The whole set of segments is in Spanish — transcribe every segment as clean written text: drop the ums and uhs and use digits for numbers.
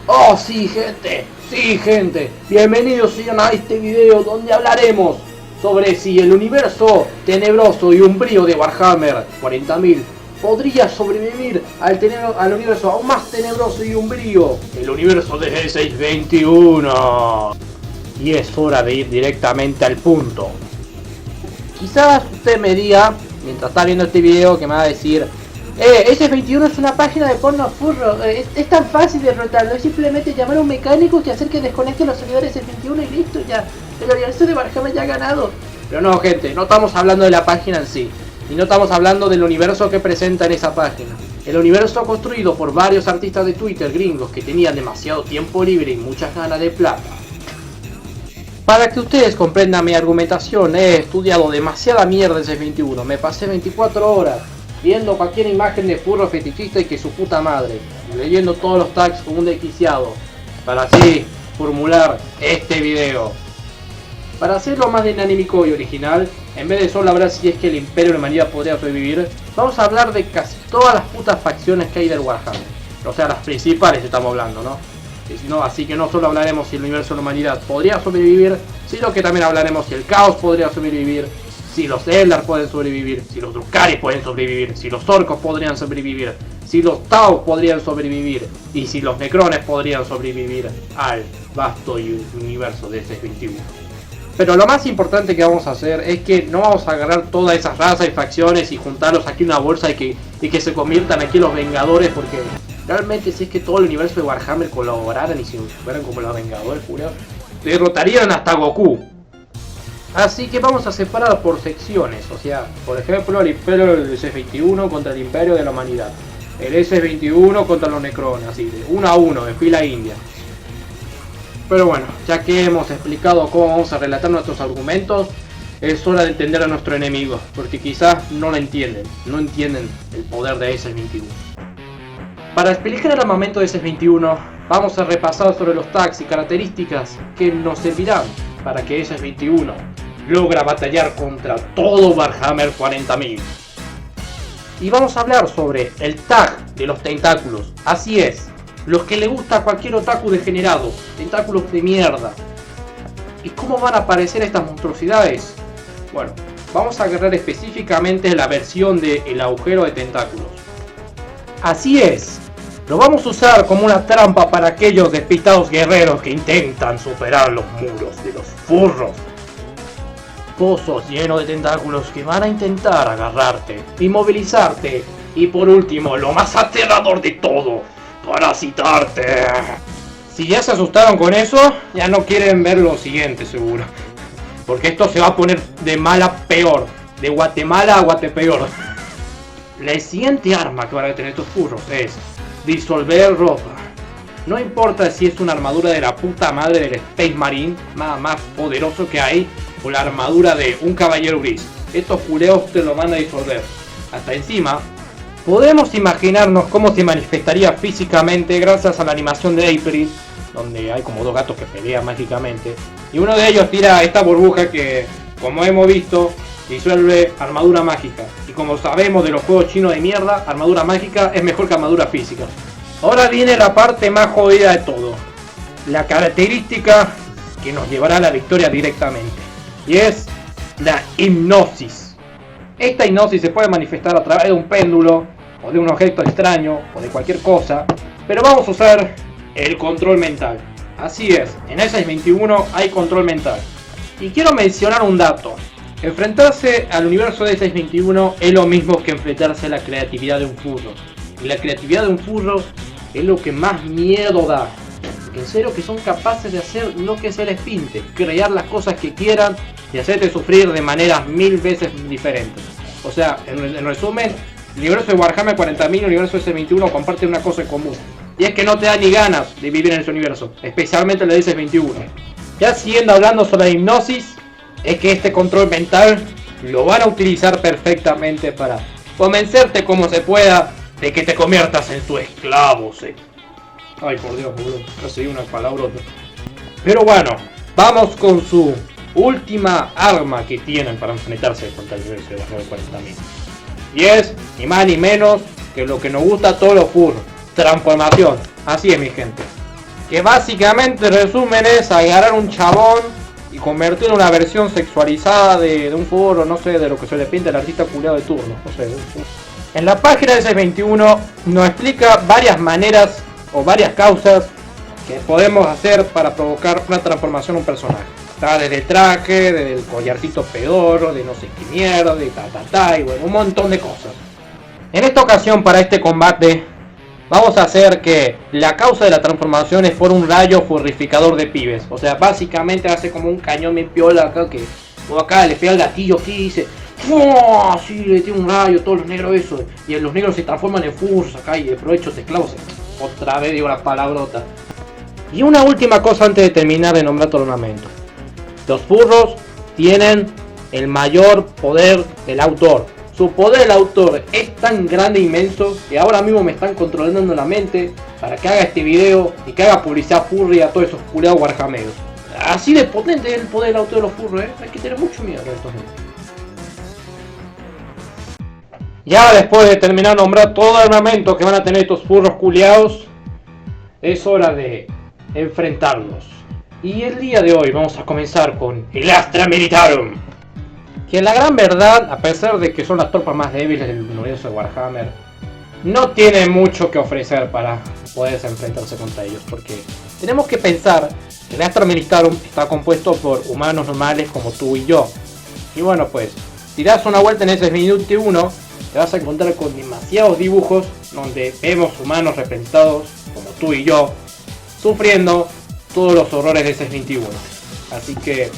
Oh sí gente, bienvenidos sean a este video donde hablaremos sobre si el universo tenebroso y umbrío de Warhammer 40.000 podría sobrevivir al universo aún más tenebroso y umbrío, el universo de G621. Y es hora de ir directamente al punto. Quizás usted me diga, mientras está viendo este video, que me va a decir: S21 es una página de porno furro, es tan fácil derrotarlo, es simplemente llamar a un mecánico que hacer que desconecte los servidores S21 y listo, ya, el universo de Warhammer ya ha ganado. Pero no gente, no estamos hablando de la página en sí, y no estamos hablando del universo que presenta en esa página. El universo construido por varios artistas de Twitter gringos que tenían demasiado tiempo libre y muchas ganas de plata. Para que ustedes comprendan mi argumentación, he estudiado demasiada mierda en S21, me pasé 24 horas viendo cualquier imagen de furro fetichista y que su puta madre, leyendo todos los tags como un desquiciado, para así formular este video. Para hacerlo más dinámico y original, en vez de solo hablar si es que el Imperio de la Humanidad podría sobrevivir, vamos a hablar de casi todas las putas facciones que hay del Warhammer. O sea, las principales estamos hablando, ¿no? Así que no solo hablaremos si el universo de la humanidad podría sobrevivir, sino que también hablaremos si el caos podría sobrevivir, si los Eldar pueden sobrevivir, si los Drukhari pueden sobrevivir, si los orcos podrían sobrevivir, si los Tau podrían sobrevivir y si los Necrones podrían sobrevivir al vasto universo de S21. Pero lo más importante que vamos a hacer es que no vamos a agarrar todas esas razas y facciones y juntarlos aquí en una bolsa y que se conviertan aquí en los Vengadores, porque realmente si es que todo el universo de Warhammer colaboraran y si fueran como los Vengadores, juro, derrotarían hasta Goku. Así que vamos a separar por secciones, o sea, por ejemplo el Imperio del S21 contra el Imperio de la Humanidad, el S21 contra los Necrones, así de uno a uno, de fila india. Pero bueno, ya que hemos explicado cómo vamos a relatar nuestros argumentos, es hora de entender a nuestro enemigo, porque quizás no lo entienden, no entienden el poder de S21. Para explicar el armamento de S21, vamos a repasar sobre los tags y características que nos servirán para que S21 logra batallar contra todo Warhammer 40.000. Y vamos a hablar sobre el tag de los tentáculos, así es, los que le gusta a cualquier otaku degenerado, tentáculos de mierda. ¿Y cómo van a aparecer estas monstruosidades? Bueno, vamos a agarrar específicamente la versión de el agujero de tentáculos. Así es, lo vamos a usar como una trampa para aquellos despistados guerreros que intentan superar los muros de los furros. Pozos llenos de tentáculos que van a intentar agarrarte, inmovilizarte y por último, lo más aterrador de todo, parasitarte. Si ya se asustaron con eso, ya no quieren ver lo siguiente seguro. Porque esto se va a poner de mal a peor, de Guatemala a Guatepeor. La siguiente arma que van a tener estos furros es disolver ropa. No importa si es una armadura de la puta madre del Space Marine más poderoso que hay, o la armadura de un caballero gris, estos culeos te lo van a disolver. Hasta encima, podemos imaginarnos cómo se manifestaría físicamente gracias a la animación de April, donde hay como dos gatos que pelean mágicamente, y uno de ellos tira esta burbuja que, como hemos visto, disuelve armadura mágica. Y como sabemos de los juegos chinos de mierda, armadura mágica es mejor que armadura física. Ahora viene la parte más jodida de todo, la característica que nos llevará a la victoria directamente, y es la hipnosis. Esta hipnosis se puede manifestar a través de un péndulo, o de un objeto extraño, o de cualquier cosa, pero vamos a usar el control mental. Así es, en S21 hay control mental. Y quiero mencionar un dato. Enfrentarse al universo de S21 es lo mismo que enfrentarse a la creatividad de un furro. Y la creatividad de un furro es lo que más miedo da. En serio que son capaces de hacer lo que se les pinte, crear las cosas que quieran y hacerte sufrir de maneras 1000 veces diferentes. O sea, en resumen, el universo de Warhammer 40.000 y el universo de S21 comparten una cosa en común. Y es que no te da ni ganas de vivir en ese universo, especialmente el de S21. Ya siguiendo hablando sobre la hipnosis, es que este control mental lo van a utilizar perfectamente para convencerte como se pueda de que te conviertas en su esclavo, ¿sí? Ay, por Dios, boludo, casi una palabrota. Pero bueno, vamos con su última arma que tienen para enfrentarse contra el universo de Warhammer 40.000. Y es, ni más ni menos, que lo que nos gusta a todos los furros: transformación. Así es, mi gente. que básicamente resumen es agarrar un chabón y convertirlo en una versión sexualizada de un furro, no sé, de lo que se le pinta el artista culiado de turno, no sé. En la página de CS21 nos explica varias maneras o varias causas que podemos hacer para provocar una transformación en un personaje. Está desde el traje, desde el collarcito pedorro, de no sé qué mierda, de y bueno, un montón de cosas. En esta ocasión, para este combate, vamos a hacer que la causa de la transformación es por un rayo furrificador de pibes. O sea, básicamente hace como un cañón bien piola acá que... O acá le pega el gatillo aquí y dice... ¡Oh! Sí, le tiene un rayo, todos los negros eso. Y los negros se transforman en furros acá y de provecho de esclavos. Otra vez digo la palabrota. Y una última cosa antes de terminar de nombrar todo el ornamento. Los furros tienen el mayor poder del autor. Su poder del autor es tan grande e inmenso que ahora mismo me están controlando la mente para que haga este video y que haga publicidad furry a todos esos culeados warhammeros. Así de potente es el poder del autor de los furros, hay que tener mucho miedo a estos gente. Ya después de terminar de nombrar todo el armamento que van a tener estos furros culeados, es hora de enfrentarlos. Y el día de hoy vamos a comenzar con el Astra Militarum, que la gran verdad, a pesar de que son las tropas más débiles del universo de Warhammer, no tiene mucho que ofrecer para poderse enfrentarse contra ellos, porque tenemos que pensar que el Astra Militarum está compuesto por humanos normales como tú y yo. Y bueno, pues, si das una vuelta en ese minuto 1, te vas a encontrar con demasiados dibujos donde vemos humanos representados como tú y yo, sufriendo todos los horrores de ese 21. Así que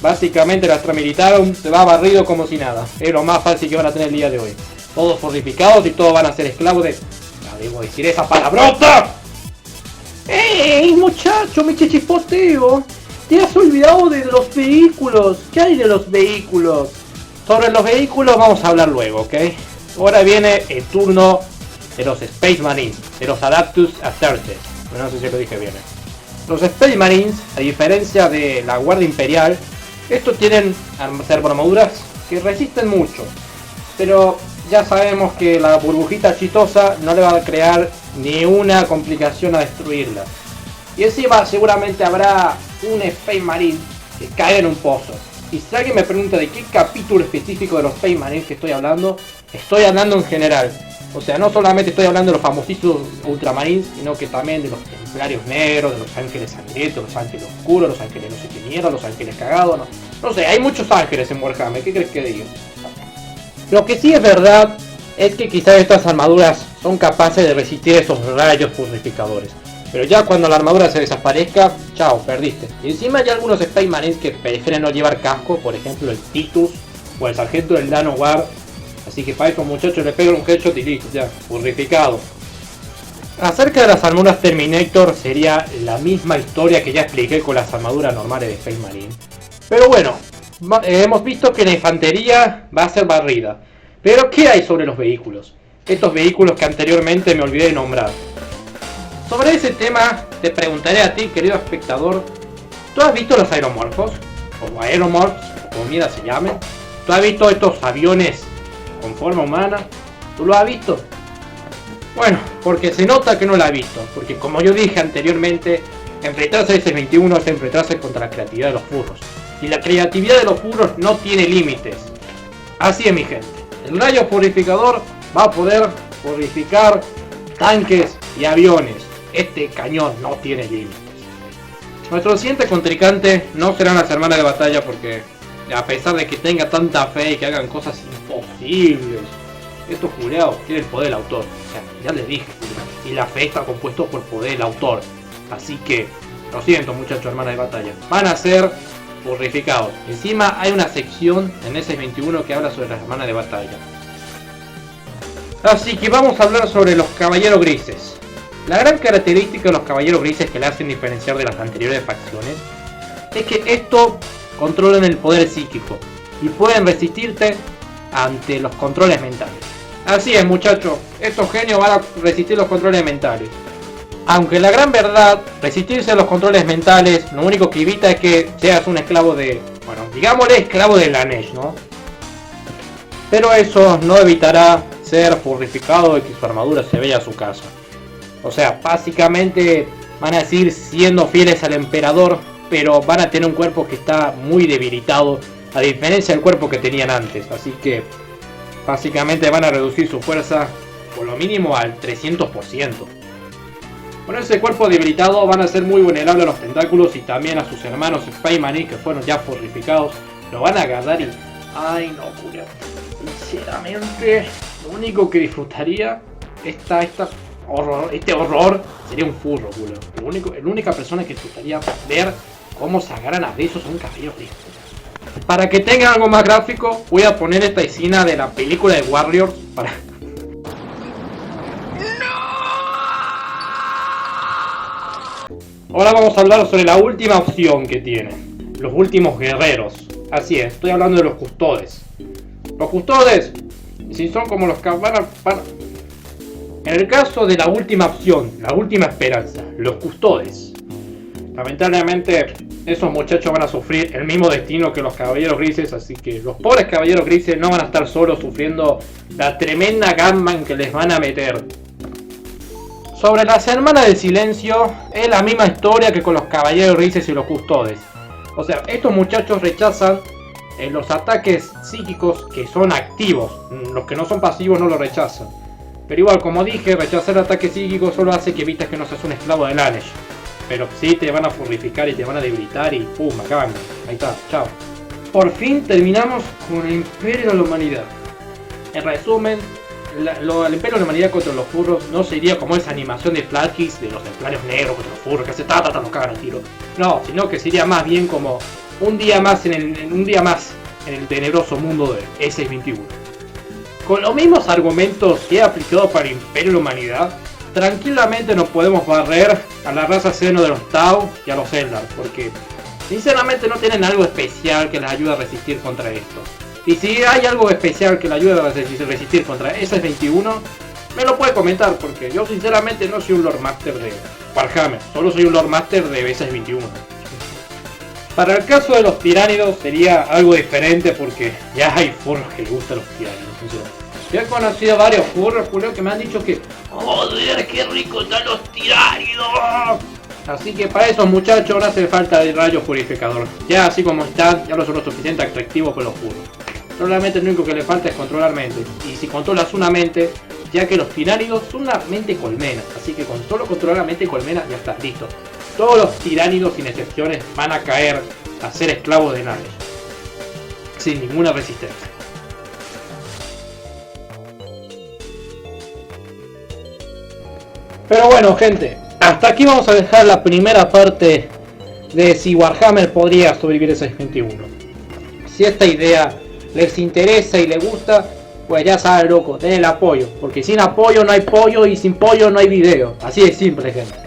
básicamente el Astra Militarum se va barrido como si nada. Es lo más fácil que van a tener el día de hoy. Todos fortificados y todos van a ser esclavos de... No debo decir esa palabrota. ¡Ey, muchacho, mi chichipoteo! Te has olvidado de los vehículos. ¿Qué hay de los vehículos? Sobre los vehículos vamos a hablar luego, ¿ok? Ahora viene el turno de los Space Marines, de los Adeptus Astartes. No sé si lo dije bien. Los Space Marines, a diferencia de la Guardia Imperial, estos tienen armaduras que resisten mucho. Pero ya sabemos que la burbujita chistosa no le va a crear ni una complicación a destruirla. Y encima seguramente habrá un Space Marine que caiga en un pozo. Y si alguien me pregunta de qué capítulo específico de los Space Marines que estoy hablando en general. O sea, no solamente estoy hablando de los famosísimos Ultramarines, sino que también de los Templarios Negros, de los Ángeles Sangrientos, los Ángeles Oscuros, los Ángeles no sé qué mierda, los Ángeles Cagados, no sé, hay muchos ángeles en Warhammer, ¿qué crees que diga? Lo que sí es verdad es que quizás estas armaduras son capaces de resistir esos rayos purificadores. Pero ya cuando la armadura se desaparezca, chao, perdiste. Y encima hay algunos Space Marines que prefieren no llevar casco, por ejemplo el Titus o el sargento del Nano Guard. Así que para estos muchachos le pegan un headshot y listo, ya, purificado. Acerca de las armaduras Terminator sería la misma historia que ya expliqué con las armaduras normales de Space Marine. Pero bueno, hemos visto que la infantería va a ser barrida. Pero ¿qué hay sobre los vehículos? Estos vehículos que anteriormente me olvidé de nombrar. Sobre ese tema te preguntaré a ti, querido espectador. ¿Tú has visto los aeromorfos? O aeromorphs, como mierda se llamen. ¿Tú has visto estos aviones con forma humana? ¿Tú lo has visto? Bueno, porque se nota que no lo has visto. Porque como yo dije anteriormente, enfrentarse a ese 21 es enfrentarse contra la creatividad de los furros. Y la creatividad de los furros no tiene límites. Así es, mi gente. El rayo purificador va a poder purificar tanques y aviones. Este cañón no tiene límites. Nuestro siguiente contrincante no serán las hermanas de batalla porque a pesar de que tenga tanta fe y que hagan cosas imposibles, estos culeados tienen el poder del autor. O sea, ya les dije, y la fe está compuesto por poder del autor. Así que, lo siento muchachos, hermanas de batalla, van a ser purificados. Encima hay una sección en S21 que habla sobre las hermanas de batalla. Así que vamos a hablar sobre los caballeros grises. La gran característica de los caballeros grises que le hacen diferenciar de las anteriores facciones es que estos controlan el poder psíquico y pueden resistirte ante los controles mentales. Así es, muchachos, estos genios van a resistir los controles mentales. Aunque la gran verdad, resistirse a los controles mentales lo único que evita es que seas un esclavo de... bueno, digámosle esclavo de Lanesh, ¿no? Pero eso no evitará ser purificado y que su armadura se vea a su casa. O sea, básicamente van a seguir siendo fieles al emperador, pero van a tener un cuerpo que está muy debilitado, a diferencia del cuerpo que tenían antes. Así que básicamente van a reducir su fuerza por lo mínimo al 300%. Con ese cuerpo debilitado van a ser muy vulnerables a los tentáculos y también a sus hermanos Space que fueron ya fortificados. Lo van a agarrar y... ay no, culo. Sinceramente, lo único que disfrutaría este horror sería un furro, culo. La única persona que disfrutaría ver cómo se agarran a besos a un caballero gris. Para que tengan algo más gráfico, voy a poner esta escena de la película de Warriors para... Ahora vamos a hablar sobre la última opción que tienen. Los últimos guerreros. Así es, estoy hablando de los custodes. Los custodes, si son como los que van a... En el caso de la última opción, la última esperanza, los custodes. Lamentablemente, esos muchachos van a sufrir el mismo destino que los caballeros grises, así que los pobres caballeros grises no van a estar solos sufriendo la tremenda gamba en que les van a meter. Sobre las hermanas del silencio, es la misma historia que con los caballeros grises y los custodes. O sea, estos muchachos rechazan los ataques psíquicos que son activos. Los que no son pasivos no lo rechazan. Pero igual, como dije, rechazar ataques psíquicos solo hace que evites que no seas un esclavo de Lanesh. Pero sí te van a furrificar y te van a debilitar y pum, acaban. Ahí está, chao. Por fin terminamos con el Imperio de la Humanidad. En resumen, el Imperio de la Humanidad contra los furros no sería como esa animación de Flatkis de los templarios negros contra los furros que hace nos cagan a tiro. No, sino que sería más bien como un día más en el tenebroso mundo de S21. Con los mismos argumentos que he aplicado para el Imperio de la Humanidad, tranquilamente nos podemos barrer a la raza seno de los Tau y a los Eldar, porque sinceramente no tienen algo especial que les ayude a resistir contra esto. Y si hay algo especial que le ayude a resistir contra SS21, me lo puede comentar, porque yo sinceramente no soy un Lord Master de Warhammer, solo soy un Lord Master de SS21. Para el caso de los tiránidos sería algo diferente, porque ya hay furros que les gustan los tiránidos, sinceramente. Yo he conocido varios furros, Julio, que me han dicho que ¡joder, qué rico están los tiránidos! Así que para esos muchachos no hace falta el rayo purificador. Ya así como están, ya no son lo suficiente atractivos con los furros. Solamente lo único que le falta es controlar mentes. Y si controlas una mente, ya que los tiránidos son una mente colmena. Así que con solo controlar la mente colmena ya está, listo. Todos los tiránidos sin excepciones van a caer a ser esclavos de Nanesh. Sin ninguna resistencia. Pero bueno, gente, hasta aquí vamos a dejar la primera parte de si Warhammer podría sobrevivir a SS21. Si esta idea les interesa y les gusta, pues ya saben, loco, den el apoyo, porque sin apoyo no hay pollo y sin pollo no hay video. Así de simple, gente.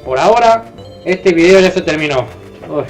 Por ahora, este video ya se terminó. Uy.